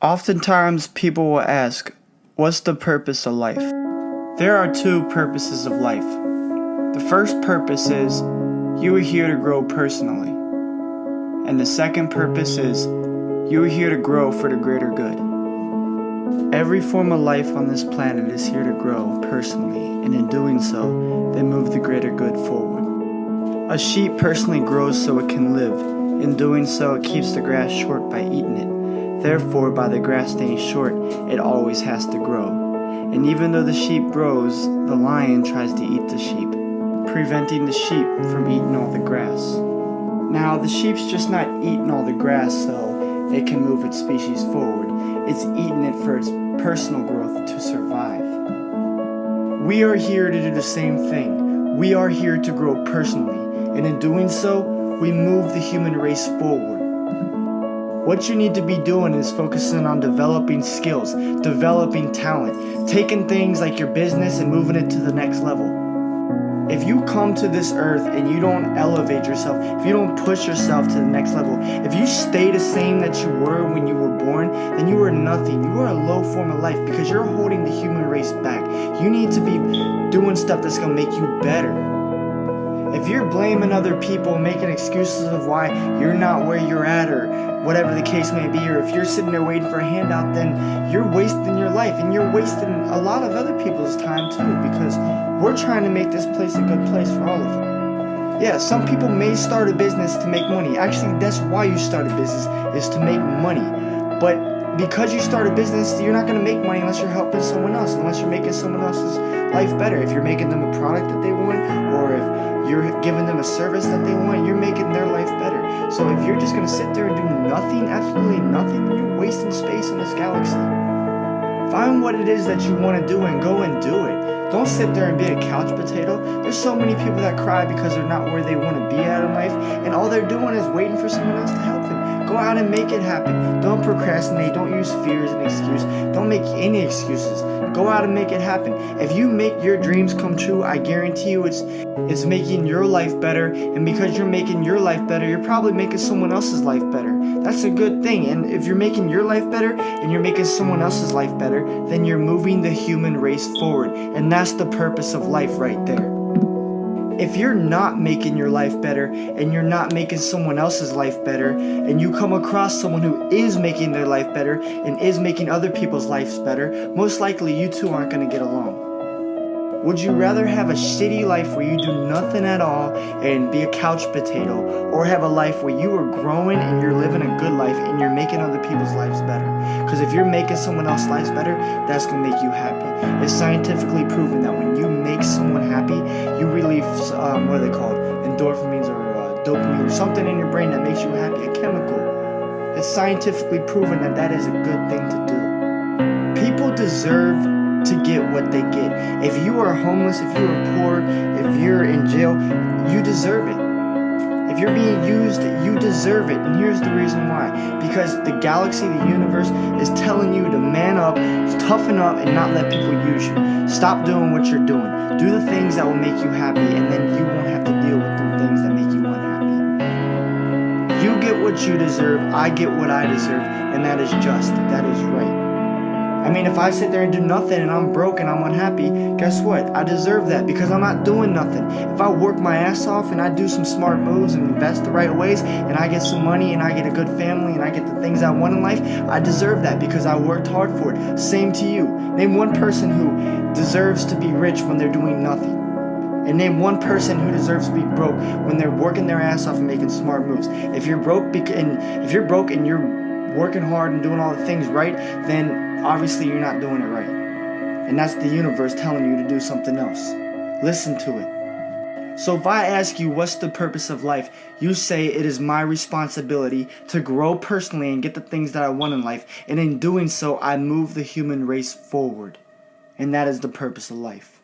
Oftentimes, people will ask, what's the purpose of life? There are two purposes of life. The first purpose is you are here to grow personally. And the second purpose is you are here to grow for the greater good. Every form of life on this planet is here to grow personally, and in doing so, they move the greater good forward. A sheep personally grows so it can live. In doing so, it keeps the grass short by eating it. Therefore, by the grass staying short, it always has to grow. And even though the sheep grows, the lion tries to eat the sheep, preventing the sheep from eating all the grass. Now, the sheep's just not eating all the grass so it can move its species forward. It's eating it for its personal growth to survive. We are here to do the same thing. We are here to grow personally, and in doing so, we move the human race forward. What you need to be doing is focusing on developing skills, developing talent, taking things like your business and moving it to the next level. If you come to this earth and you don't elevate yourself, if you don't push yourself to the next level, if you stay the same that you were when you were born, then you are nothing. You are a low form of life because you're holding the human race back. You need to be doing stuff that's going to make you better. If you're blaming other people, making excuses of why you're not where you're at or whatever the case may be, or if you're sitting there waiting for a handout, then you're wasting your life and you're wasting a lot of other people's time too, because we're trying to make this place a good place for all of them. Yeah, some people may start a business to make money. Actually, that's why you start a business, is to make money. But because you start a business, you're not going to make money unless you're helping someone else, unless you're making someone else's life better. If you're making them a product that they want, or if you're giving them a service that they want, you're making their life better. So if you're just going to sit there and do nothing, absolutely nothing, you're wasting space in this galaxy. Find what it is that you want to do and go and do it. Don't sit there and be a couch potato. There's so many people that cry because they're not where they want to be at in life, and all they're doing is waiting for someone else to help them. Go out and make it happen. Don't procrastinate. Don't use fear as an excuse. Don't make any excuses. Go out and make it happen. If you make your dreams come true, I guarantee you it's making your life better, and because you're making your life better, you're probably making someone else's life better. That's a good thing. And if you're making your life better and you're making someone else's life better, then you're moving the human race forward, and that's the purpose of life right there. If you're not making your life better and you're not making someone else's life better, and you come across someone who is making their life better and is making other people's lives better, most likely you two aren't going to get along. Would you rather have a shitty life where you do nothing at all and be a couch potato, or have a life where you are growing and you're living a good life and you're making other people's lives better? Because if you're making someone else's lives better, that's going to make you happy. It's scientifically proven that when you make someone happy, you release, what are they called? Endorphins or dopamine or something in your brain that makes you happy, a chemical. It's scientifically proven that that is a good thing to do. People deserve to get what they get. If you are homeless, if you are poor, if you're in jail, you deserve it. If you're being used, you deserve it. And here's the reason why. Because the galaxy, the universe, is telling you to man up, toughen up, and not let people use you. Stop doing what you're doing. Do the things that will make you happy, and then you won't have to deal with the things that make you unhappy. You get what you deserve, I get what I deserve, and that is just, that is right. I mean, if I sit there and do nothing and I'm broke and I'm unhappy, guess what? I deserve that because I'm not doing nothing. If I work my ass off and I do some smart moves and invest the right ways and I get some money and I get a good family and I get the things I want in life, I deserve that because I worked hard for it. Same to you. Name one person who deserves to be rich when they're doing nothing. And name one person who deserves to be broke when they're working their ass off and making smart moves. If you're broke and you're working hard and doing all the things right, then obviously you're not doing it right. And that's the universe telling you to do something else. Listen to it. So if I ask you what's the purpose of life, you say it is my responsibility to grow personally and get the things that I want in life. And in doing so, I move the human race forward. And that is the purpose of life.